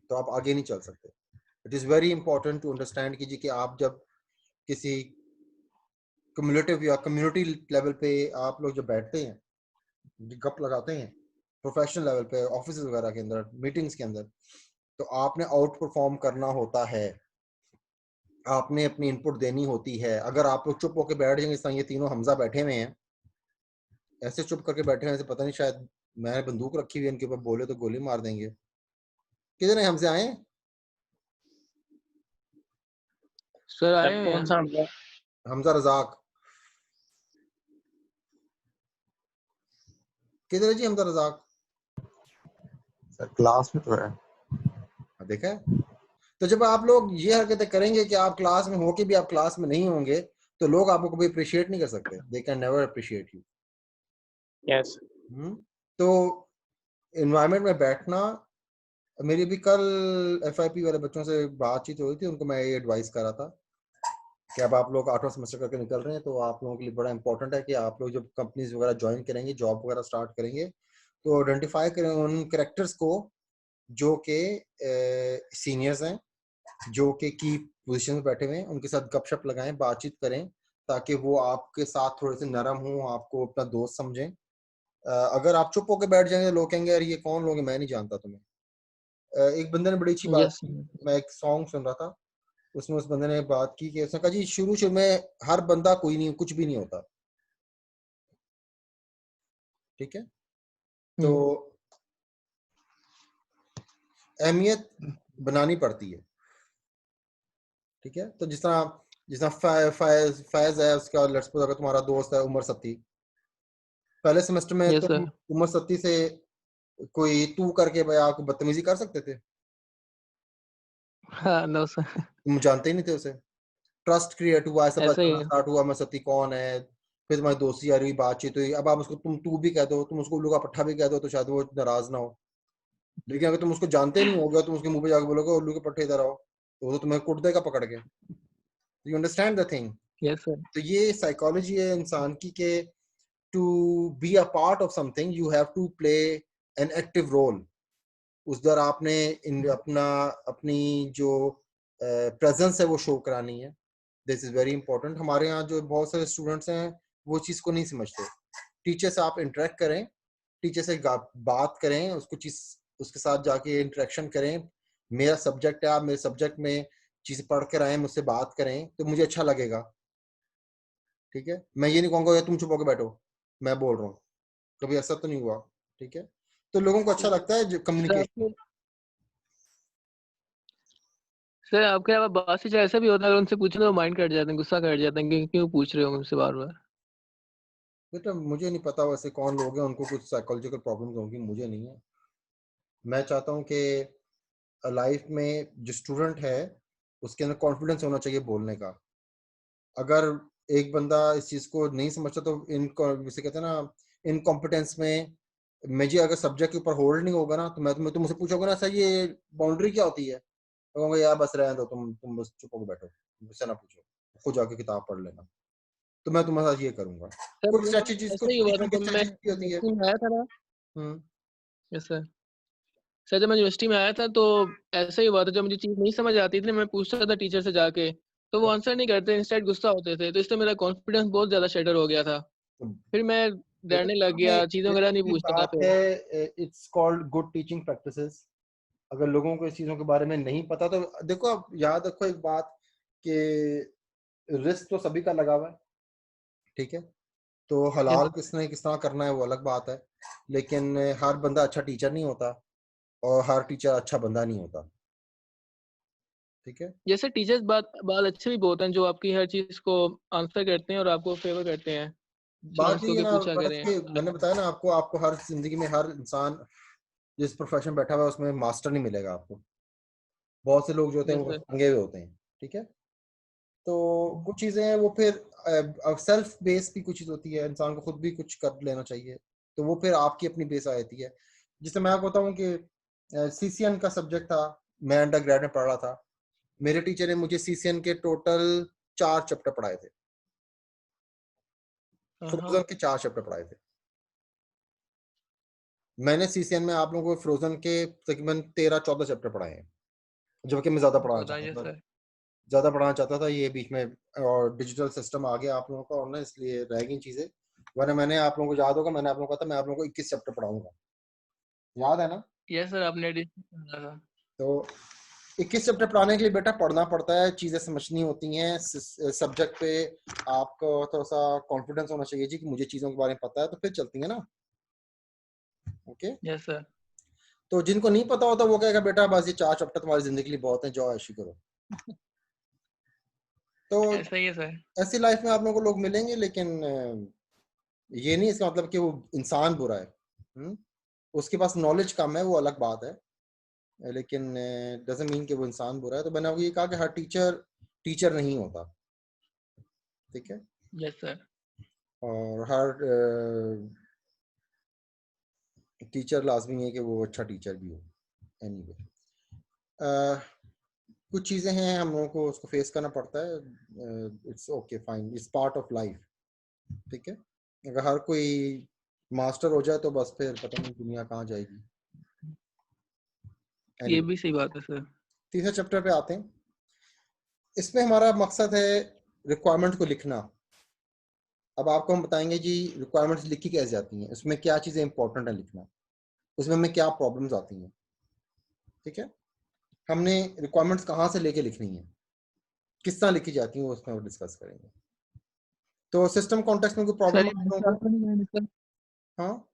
तो आप आगे नहीं चल सकते। It is very important to understand कीजिए कि आप जब किसी कम्युनिटिव या कम्युनिटी लेवल पे आप लोग जब बैठते हैं, गप लगाते हैं, प्रोफेशनल लेवल पे ऑफिस वगैरह के अंदर, मीटिंग्स के अंदर, तो आपने आउट परफॉर्म करना होता है, आपने अपनी इनपुट देनी होती है। अगर आप लोग चुप होकर बैठ जाएंगे, इस तरह ये तीनों हमजा बैठे हुए हैं, ऐसे चुप करके बैठे हैं, ऐसे पता नहीं शायद मैंने बंदूक रखी हुई है इनके ऊपर, बोले तो गोली मार देंगे। कितने हमसे आए? सर आए सर हैं कौन सा हमला? हमजा रजाक। किधर है जी हमजा रजाक? सर क्लास में तो है। देखा है? तो जब आप लोग ये हरकतें करेंगे कि आप क्लास में होके भी आप क्लास में नहीं होंगे, तो लोग आपको कभी अप्रिशिएट नहीं कर सकते। They can never appreciate you. Yes तो इन्वायरमेंट में बैठना, मेरी भी कल FIP वाले बच्चों से बातचीत हुई थी, उनको मैं ये एडवाइस कर रहा था कि अब आप लोग 8वां सेमेस्टर करके निकल रहे हैं, तो आप लोगों के लिए बड़ा इंपॉर्टेंट है कि आप लोग जब कंपनीज वगैरह ज्वाइन करेंगे, जॉब वगैरह स्टार्ट करेंगे, तो आइडेंटिफाई करें उन करेक्टर्स को जो कि सीनियर्स हैं, जो कि की पोजीशन में बैठे हुए हैं, उनके साथ गपशप लगाएं, बातचीत करें, ताकि वो आपके साथ थोड़े से नरम हों, आपको अपना दोस्त समझें। अगर आप चुप होकर बैठ जाएंगे, लोग कहेंगे यार ये कौन लोग हैं, मैं नहीं जानता तुम्हें। एक बंदे ने बड़ी अच्छी बात यस की, मैं एक सॉन्ग सुन रहा था, उसमें उस बंदे ने बात की कि उसने कहा जी शुरू शुरू में हर बंदा कोई नहीं, कुछ भी नहीं होता, ठीक है? तो अहमियत बनानी पड़ती है, ठीक है? तो जिस तरह फैज है, उसका लेट्स सपोज अगर तुम्हारा दोस्त है उमर सत्ती, पहले सेमेस्टर में यस तुम सर उमर सत्ती से कोई तू करके भाई आपको बदतमीजी कर सकते थे? हाँ नो सर तुम जानते ही नहीं थे उसे। ट्रस्ट क्रिएट हुआ, ऐसा पता ऐसा ही चलना है स्टार्ट हुआ मैं सती कौन है, फिर तुम्हारी दोस्ती यारी हुई, बातचीत हुई, अब आप उसको तुम तू भी कह दो, तुम उसको उल्लू का पट्टा भी कह दो, तो शायद वो नाराज ना हो। लेकिन अगर तुम उसको जानते नहीं होगे, तुम उसके मुंह पे जाकर बोलोगे उल्लू के पट्टे इधर आओ, तो वो तो तुम्हें कुट देगा पकड़ के। You understand the thing? Yes sir तो ये साइकोलॉजी है इंसान की कि to be a part of something you have to play an active role. उस दर आपने अपना अपनी जो प्रेजेंस है वो शो करानी है। This is very important. हमारे यहाँ जो बहुत सारे स्टूडेंट्स हैं वो चीज़ को नहीं समझते। टीचर से आप इंटरेक्ट करें, टीचर से बात करें, उसको चीज उसके साथ जाके इंटरेक्शन करें। मेरा सब्जेक्ट है, आप मेरे सब्जेक्ट में चीज़ें पढ़ कर आए, मुझसे बात करें तो मुझे अच्छा लगेगा, ठीक है? मैं ये नहीं कहूँगा यार तुम चुप होकर बैठो, मैं बोल रहा हूँ, कभी ऐसा तो नहीं हुआ, ठीक है? तो लोगों को अच्छा लगता है जो सर कम्युनिकेशन। आपके सर आपके अलावा बात से ऐसा भी होता है, अगर उनसे पूछे तो माइंड कट जाते हैं, गुस्सा कर जाते हैं कि क्यों पूछ रहे हो मुझसे बार बार। बेटा मुझे नहीं पता वैसे कौन लोग हैं, उनको कुछ साइकोलॉजिकल प्रॉब्लम्स होंगी, मुझे नहीं है। मैं चाहता हूँ कि लाइफ में जो स्टूडेंट है उसके अंदर कॉन्फिडेंस होना चाहिए बोलने का। अगर एक बंदा इस चीज को नहीं समझता तो जैसे कहते हैं ना, इनकॉम्पिटेंस में मुझे अगर सब्जेक्ट के ऊपर होल्ड नहीं होगा ना, तो मैं तुम मुझसे पूछोगे ना सर ये बाउंड्री क्या होती है, तो कहूँगा यार बस रहने दो, तुम बस चुप होकर बैठो, मुझसे ना पूछो, खुद जाके किताब पढ़ लेना। तो मैं तुम्हारे साथ ये करूंगा। सर कुछ मेरा स्ट्रेटजीज ऐसा ही हुआ था की जब मैं स्ट्रेटजी होती है। यूनिवर्सिटी में आया था ना। हम्म यस सर। सर जब मैं यूनिवर्सिटी में आया था तो ऐसा ही हुआ था, जब मुझे चीज़ नहीं समझ आती थी मैं पूछता था टीचर से जाके, तो वो आंसर नहीं करते, इंस्टेड गुस्सा होते थे, तो इससे मेरा कॉन्फिडेंस बहुत ज़्यादा शटर हो गया था। फिर मैं बेटा डरने लग गया, चीज़ें ये वगैरह नहीं पूरी पूछता था बात फिर। है, it's called good teaching practices. अगर लोगों को इस चीजों के बारे में नहीं पता तो देखो, आप याद रखो एक बात कि रिस्क तो सभी का लगा हुआ है, ठीक है? तो यस हलाल किसने किस तरह करना है वो अलग बात है, लेकिन हर बंदा अच्छा टीचर नहीं होता और हर टीचर अच्छा बंदा नहीं होता, ठीक है? जैसे टीचर्स बात बात अच्छे भी बहुत हैं जो आपकी हर चीज़ को आंसर करते हैं और आपको फेवर करते हैं, बात स्टूडेंट्स को ये है कि ना पूछा बस करें। कि मैंने बताया ना आपको, आपको हर जिंदगी में हर इंसान जिस प्रोफेशन बैठा हुआ है उसमें मास्टर नहीं मिलेगा आपको। बहुत से लोग जो होते हैं यस वो सर। टंगे हुए होते हैं, ठीक है? तो कुछ चीजें हैं वो फिर सेल्फ बेस भी कुछ चीज होती है, इंसान को खुद भी कुछ कर लेना चाहिए, तो वो फिर आपकी अपनी बेस आ जाती है। जिससे मैं आपको बताऊं कि CCN का सब्जेक्ट था, मैं अंडर ग्रेड में पढ़ रहा था, मेरे टीचर ने मुझे CCN के टोटल 4 चैप्टर पढ़ाए थे, हाँ फ्रोजन के 4 चैप्टर पढ़ाए थे। मैंने CCN में आप लोगों को फ्रोजन के तकरीबन 13-14 चैप्टर पढ़ाए हैं। जबकि मैं ज्यादा पढ़ाना बताइए चाहता था, सर। ज्यादा पढ़ाना चाहता था। ये बीच में और डिजिटल सिस्टम आ गया आप लोगों का, और ना इसलिए रह गई चीजें। वरना मैंने आप लोगों को याद होगा, मैंने आप लोगों को कहा था मैं आप लोगों को 21 चैप्टर पढ़ाऊंगा, याद है ना? यस सर, आपने डिस्कस करा था। तो 21 चैप्टर पढ़ाने के लिए बेटा पढ़ना पड़ता है, चीजें समझनी होती हैं, सब्जेक्ट पे आपको थोड़ा सा कॉन्फिडेंस होना चाहिए जी कि मुझे चीजों के बारे में पता है, तो फिर चलती है ना। Okay, yes sir. तो जिनको नहीं पता होता वो कहेगा बेटा बस ये 4 चैप्टर तुम्हारी जिंदगी के लिए बहुत है, जाओ ऐशी करो। तो ऐसा ही है सर। ऐसी लाइफ में आप लोगों को लोग मिलेंगे, लेकिन ये नहीं इसका मतलब कि वो इंसान बुरा है। उसके पास नॉलेज कम है, वो अलग बात है, लेकिन डजंट मीन कि वो इंसान बुरा है। तो मैंने आपको ये कहा कि हर टीचर टीचर नहीं होता, ठीक है? Yes sir. और हर टीचर लाजमी है कि वो अच्छा टीचर भी हो। एनीवे कुछ चीज़ें हैं हम लोगों को उसको फेस करना पड़ता है, it's okay fine, it's part of life, ठीक है? अगर हर कोई मास्टर हो जाए तो बस फिर पता नहीं दुनिया कहाँ जाएगी। ये anyway, भी सही बात है सर। तीसरे चैप्टर पे आते हैं। इसमें हमारा मकसद है रिक्वायरमेंट को लिखना। अब आपको हम बताएंगे जी रिक्वायरमेंट्स लिखी कैसे जाती हैं, उसमें क्या चीज़ें इंपॉर्टेंट है लिखना, उसमें हमें क्या प्रॉब्लम्स आती हैं, ठीक है? हमने रिक्वायरमेंट्स कहाँ से लेके लिखनी है, किस तरह लिखी जाती हैं, वो उसमें डिस्कस करेंगे। तो सिस्टम कॉन्टेक्स्ट में कोई सर प्रॉब्लम ये आप नेक्स्ट लोगों क्लास को? में नहीं करेंगे सर? हाँ,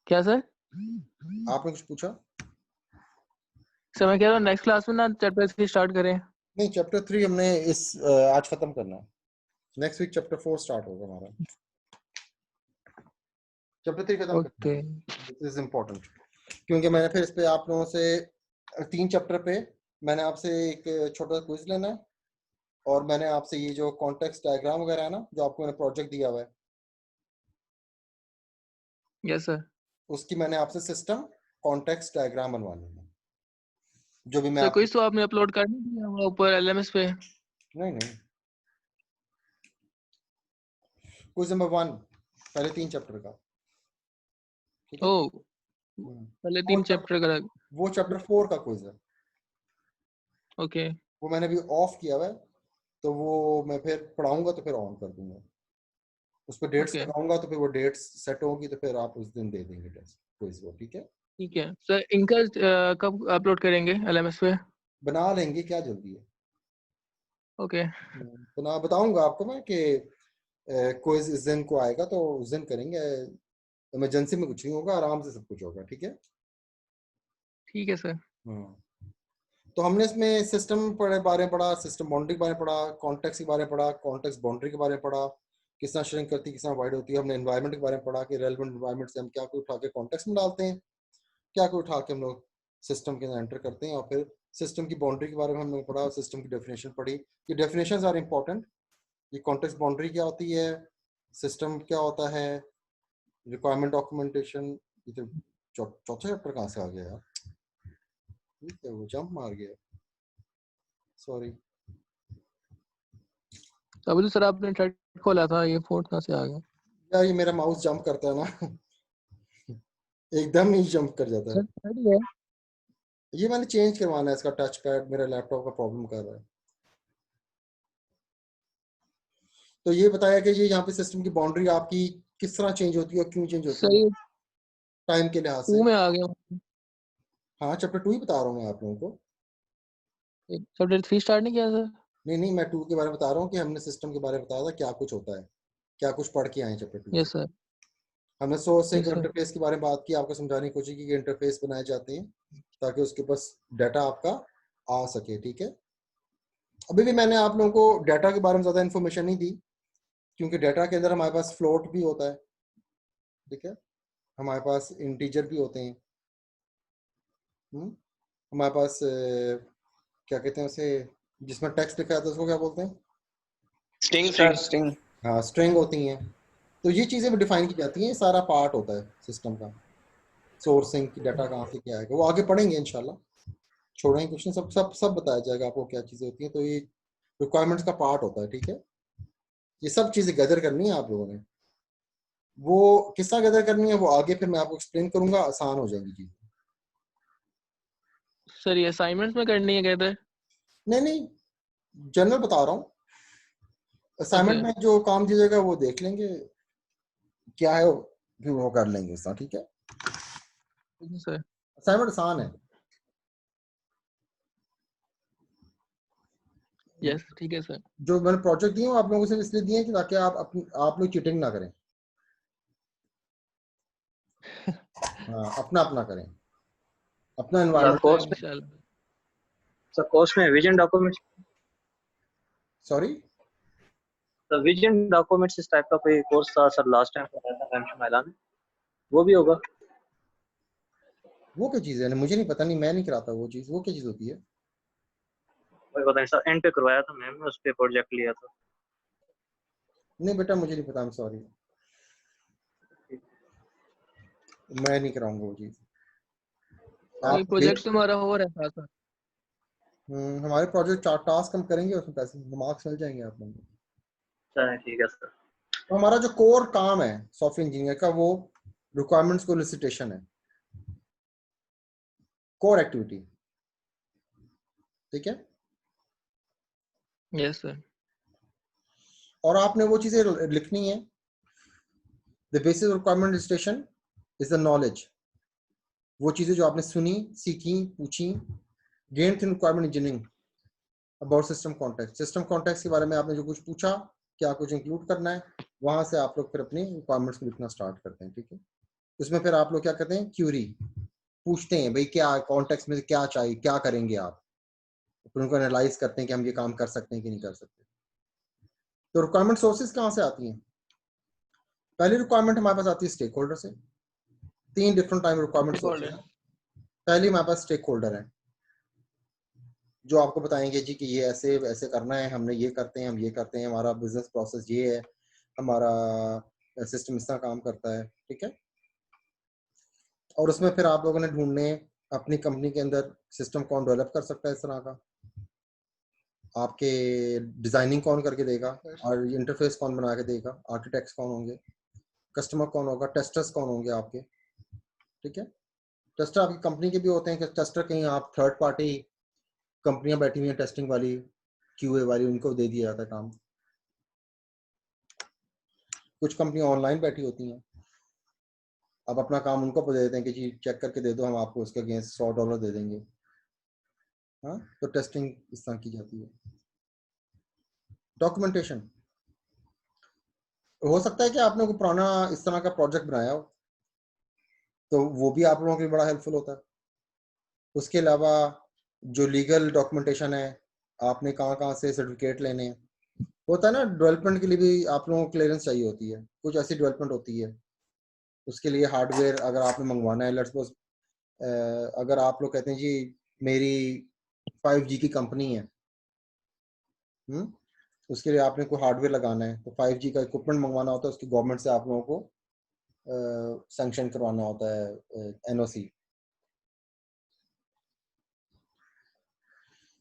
क्या सर? आपने कुछ पूछा? सर मैं कह रहा हूँ नेक्स्ट क्लास में ना चैप्टर 3 स्टार्ट करें। नहीं, चैप्टर 3 हमने इस आज खत्म करना है। नेक्स्ट वीक चैप्टर 4 स्टार्ट होगा हमारा। चैप्टर 3 खत्म करना ओके। है, दिस इज इम्पोर्टेंट, क्योंकि मैंने फिर इस पे आप लोगों से 3 चैप्टर पे मैंने आपसे एक छोटा क्विज लेना है, और मैंने आपसे ये जो कॉन्टेक्स्ट डायग्राम वगैरह है ना, जो आपको मैंने प्रोजेक्ट दिया हुआ है, यस सर। उसकी मैंने आपसे सिस्टम कॉन्टेक्स्ट डायग्राम बनवानी है, जो भी मैं सर आपको। कोई तो आपने अपलोड कर दिया हुआ ऊपर एलएमएस पे? नहीं नहीं, क्विज नंबर 1 पहले 3 चैप्टर का, ठीक है? ओ, पहले वो 3 चैप्टर का। वो चैप्टर 4 का क्विज है, ओके। वो मैंने अभी ऑफ किया हुआ है, तो वो मैं फिर पढ़ाऊंगा तो फिर ऑन कर दूंगा, उस पर डेट्स ओके लगाऊंगा, तो फिर वो डेट्स सेट होगी, तो फिर आप उस दिन दे देंगे टेस्ट क्विज वो, ठीक है? ठीक है सर। इनका कब अपलोड करेंगे एलएमएस पे? बना लेंगे, क्या जल्दी है। ओके। तो ना बताऊंगा आपको मैं कि क्विज इस दिन को आएगा, तो उस दिन करेंगे। इमरजेंसी में कुछ नहीं होगा, आराम से सब कुछ होगा, ठीक है? ठीक है सर। तो हमने इसमें सिस्टम बारे में पढ़ा, सिस्टम बाउंड्री के बारे में पढ़ा, कॉन्टेक्स्ट के बारे में पढ़ा, कॉन्टेक्स्ट बाउंड्री के बारे में पढ़ा, किस तरह श्रिंक करती है, किस तरह वाइड होती है। हमने एनवायरनमेंट के बारे में पढ़ा कि रेलेवेंट एनवायरनमेंट से हम क्या कोई उठा के कॉन्टेक्स्ट में डालते हैं, क्या कोई उठा के हम लोग सिस्टम के अंदर एंटर करते हैं, और फिर सिस्टम की बाउंड्री के बारे में हमने पढ़ा, सिस्टम की डेफिनेशन पढ़ी। ये डेफिनेशंस आर इंपॉर्टेंट। ये कॉन्टेक्स्ट बाउंड्री क्या होती है, सिस्टम क्या होता है, रिक्वायरमेंट डॉक्यूमेंटेशन। ये तो चौथा चैप्टर कहाँ से आ गया यार, ठीक है? वो जंप मार गया, सॉरी। अभी तो सर आपने थ्रेड खोला था, ये फोर्थ कहाँ से आ गया? यार ये मेरा माउस जंप करता है ना, एकदम ही जंप कर जाता है। सर थ्रेड है। ये मैंने चेंज करवाना है, इसका टच पैड मेरा लैपटॉप का प्रॉब्लम कर रहा है। तो ये बताया कि ये यहाँ पे सिस्टम की बाउंड्री आपकी किस तरह चेंज होती है और क्यों चेंज होती सर है ये टाइम के लिहाज 2 से। में आ गया। हाँ, चैप्टर 2 ही बता रहा हूँ मैं आप लोगों को। चैप्टर 3 स्टार्ट नहीं किया सर? नहीं नहीं, मैं 2 के बारे में बता रहा हूँ कि हमने सिस्टम के बारे में बताया था क्या कुछ होता है, क्या कुछ पढ़ के आए चैप्टर 2 से। Yes sir. हमने source sink yes sir. Interface के बारे में बात की, आपको समझाने की कोशिश की कि इंटरफेस बनाए जाते हैं ताकि उसके पास डाटा आपका आ सके, ठीक है? अभी भी मैंने आप लोगों को डाटा के बारे में ज़्यादा इन्फॉर्मेशन नहीं दी, क्योंकि डाटा के अंदर हमारे पास फ्लोट भी होता है, ठीक है? हमारे पास इंटीजर भी होते हैं, हमारे पास क्या कहते हैं उसे, जिसमें टेक्स्ट लिखा जाता है उसको क्या बोलते हैं? Sting sir, sting. हाँ, स्ट्रिंग होती हैं। तो ये चीज़ें भी डिफाइन की जाती हैं, ये सारा पार्ट होता है सिस्टम का। सोर्सिंग की डाटा कहाँ से क्या आएगा वो आगे पढ़ेंगे इंशाल्लाह, छोड़ेंगे कुछ नहीं, सब सब सब बताया जाएगा आपको क्या चीज़ें होती हैं। तो ये रिक्वायरमेंट्स का पार्ट होता है, ठीक है? ये सब चीज़ें गैदर करनी है आप लोगों ने, वो किस तरह गैदर करनी है वो आगे फिर मैं आपको एक्सप्लेन करूंगा, आसान हो जाएंगी चीज़ें। सर ये असाइनमेंट्स में करनी है कहते हैं? नहीं, जनरल बता रहा हूँ। असाइनमेंट अच्छा में जो काम दिया जाएगा वो देख लेंगे क्या है, फिर वो कर लेंगे उसका। ठीक है, ठीक है सर। असाइनमेंट आसान है। यस ठीक है सर। जो मैंने प्रोजेक्ट दिए वो आप लोगों से इसलिए दिए कि ताकि आप लोग चीटिंग ना करें। हाँ, अपना अपना करें, अपना सर एनवायरनमेंट। कोर्स में इंशाल्लाह। सर कोर्स में vision documents sorry, sir vision documents इस टाइप का कोई कोर्स था सर लास्ट टाइम कराया था मैम महिला ने, वो भी होगा? वो क्या चीज़ है? मुझे नहीं पता, नहीं मैं नहीं कराता वो चीज़। वो क्या चीज़ होती है? कोई पता नहीं सर, एंड पे करवाया था मैम ने, उस पे प्रोजेक्ट लिया था। नहीं बेटा, मुझे नहीं पता, I'm सॉरी, मैं नहीं कराऊंगा वो चीज़। ये आप प्रोजेक्ट तो हमारा हो रहा था सर। हमारे प्रोजेक्ट 4 टास्क हम करेंगे, उसमें पैसे मार्क्स मिल जाएंगे आप लोगों को। चलिए ठीक है सर। तो हमारा जो कोर काम है सॉफ्टवेयर इंजीनियर का, वो रिक्वायरमेंट्स को लिसिटेशन है, कोर एक्टिविटी। ठीक है, यस सर। और आपने वो चीजें लिखनी है। The basis requirement elicitation is the knowledge. वो चीजें जो आपने सुनी, सीखी, पूछी, gain through requirement engineering about system context. System context के बारे में आपने जो कुछ पूछा, क्या कुछ इंक्लूड करना है, वहां से आप लोग फिर अपनी रिक्वायरमेंट्स को लिखना स्टार्ट करते हैं। ठीक है, उसमें फिर आप लोग क्या करते हैं, क्यूरी पूछते हैं, भाई क्या कॉन्टेक्स्ट में क्या चाहिए, क्या करेंगे आप, फिर उनको एनालाइज करते हैं कि हम ये काम कर सकते हैं कि नहीं कर सकते। तो रिक्वायरमेंट सोर्सेज कहाँ से आती हैं? पहली रिक्वायरमेंट हमारे पास आती है स्टेक होल्डर से। 3 डिफरेंट टाइम रिक्वायरमेंट सोर्सेज हैं। पहली हमारे पास स्टेक होल्डर है, जो आपको बताएंगे जी कि ये ऐसे ऐसे करना है, हमने ये करते हैं, हम ये करते हैं, हमारा बिजनेस प्रोसेस ये है, हमारा सिस्टम इस तरह काम करता है। ठीक है, और उसमें फिर आप लोगों ने ढूंढने अपनी कंपनी के अंदर सिस्टम कौन डेवलप कर सकता है इस तरह का, आपके डिजाइनिंग कौन करके देगा, और इंटरफेस कौन बना के देगा, आर्किटेक्ट्स कौन होंगे, कस्टमर कौन होगा, टेस्टर्स कौन होंगे आपके। ठीक है, टेस्टर आपकी कंपनी के भी होते हैं कि टेस्टर कहीं आप थर्ड पार्टी कंपनियां बैठी हुई हैं टेस्टिंग वाली, क्यूए वाली, उनको दे दिया जाता है काम। कुछ कंपनियां ऑनलाइन बैठी होती हैं, आप अपना काम उनको दे देते हैं कि जी चेक करके दे दो, हम आपको उसके अगेंस्ट $100 दे देंगे। हाँ, तो टेस्टिंग इस तरह की जाती है। डॉक्यूमेंटेशन, हो सकता है कि आपने कोई पुराना इस तरह का प्रोजेक्ट बनाया हो, तो वो भी आप लोगों के लिए बड़ा हेल्पफुल होता है। उसके अलावा जो लीगल डॉक्यूमेंटेशन है, आपने कहाँ कहाँ से सर्टिफिकेट लेने हैं, होता है ना। डेवलपमेंट के लिए भी आप लोगों को क्लियरेंस चाहिए होती है, कुछ ऐसी डेवलपमेंट होती है, उसके लिए हार्डवेयर अगर आपने मंगवाना है, लेट्स सपोज अगर आप लोग कहते हैं जी मेरी 5G की कंपनी है, उसके लिए आपने कोई हार्डवेयर लगाना है, तो 5G का इक्विपमेंट मंगवाना होता है, उसकी गवर्नमेंट से आप लोगों को सैंक्शन करवाना होता है, NOC।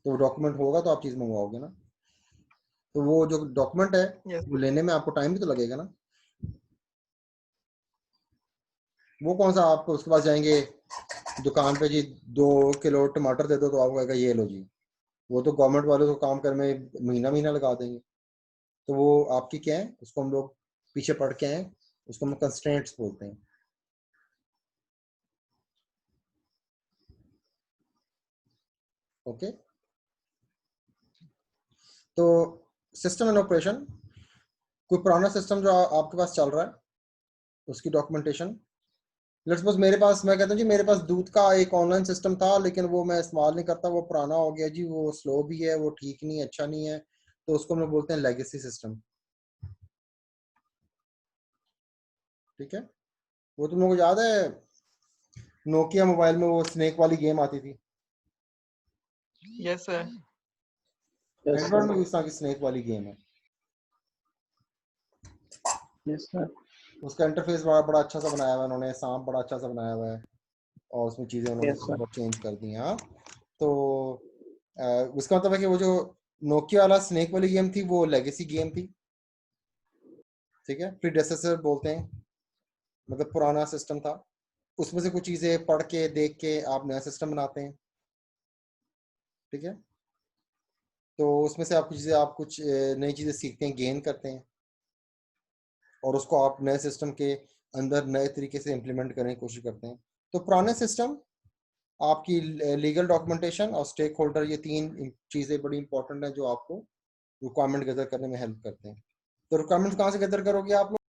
तो वो डॉक्यूमेंट होगा तो आप चीज़ मंगवाओगे ना। तो वो जो डॉक्यूमेंट है यस वो लेने में आपको टाइम भी तो लगेगा ना। वो कौन सा आप उसके पास जाएंगे दुकान पे जी 2 किलो टमाटर दे दो, तो आपको कहेगा ये लो जी। वो तो गवर्नमेंट वालों को काम करने में महीना महीना लगा देंगे। तो वो आपकी क्या है, उसको हम लोग पीछे पड़ के हैं, उसको हम कंस्ट्रेंट्स बोलते हैं। ओके, तो सिस्टम एंड ऑपरेशन, कोई पुराना सिस्टम जो आपके पास चल रहा है उसकी डॉक्यूमेंटेशन। लेट्स सपोज मेरे पास, मैं कहता हूँ जी मेरे पास दूध का एक ऑनलाइन सिस्टम था, लेकिन वो मैं इस्तेमाल नहीं करता, वो पुराना हो गया जी, वो स्लो भी है, वो ठीक नहीं, अच्छा नहीं है, तो उसको हम लोग बोलते हैं लेगेसी सिस्टम। ठीक है, वो तुम लोगों को याद है नोकिया मोबाइल में वो स्नेक वाली गेम आती थी? Yes sir. एंड्रॉइड में भी उस तरह की स्नेक वाली गेम है। Yes sir. उसका इंटरफेस बड़ा बड़ा अच्छा सा बनाया हुआ है उन्होंने, सांप बड़ा अच्छा सा बनाया हुआ है, और उसमें चीज़ें उन्होंने यस सर। बहुत चेंज कर दी हैं। हाँ, तो उसका मतलब है कि वो जो नोकिया वाला स्नेक वाली गेम थी वो लेगेसी गेम थी। ठीक है, प्रीडेसेसर बोलते हैं, मतलब पुराना सिस्टम था, उसमें से कुछ चीज़ें पढ़ के देख के आप नया सिस्टम बनाते हैं। ठीक है, तो उसमें से आप कुछ नई चीज़ें सीखते हैं, गेन करते हैं, और उसको आप नए सिस्टम के अंदर नए तरीके से इम्प्लीमेंट करने की कोशिश करते हैं। तो पुराने सिस्टम आपकी लीगल डॉक्यूमेंटेशन और स्टेक होल्डर, ये 3 चीज़ें बड़ी इंपॉर्टेंट हैं जो आपको रिक्वायरमेंट गैदर करने में हेल्प करते हैं। तो रिक्वायरमेंट कहाँ से गैदर करोगे आप लोग?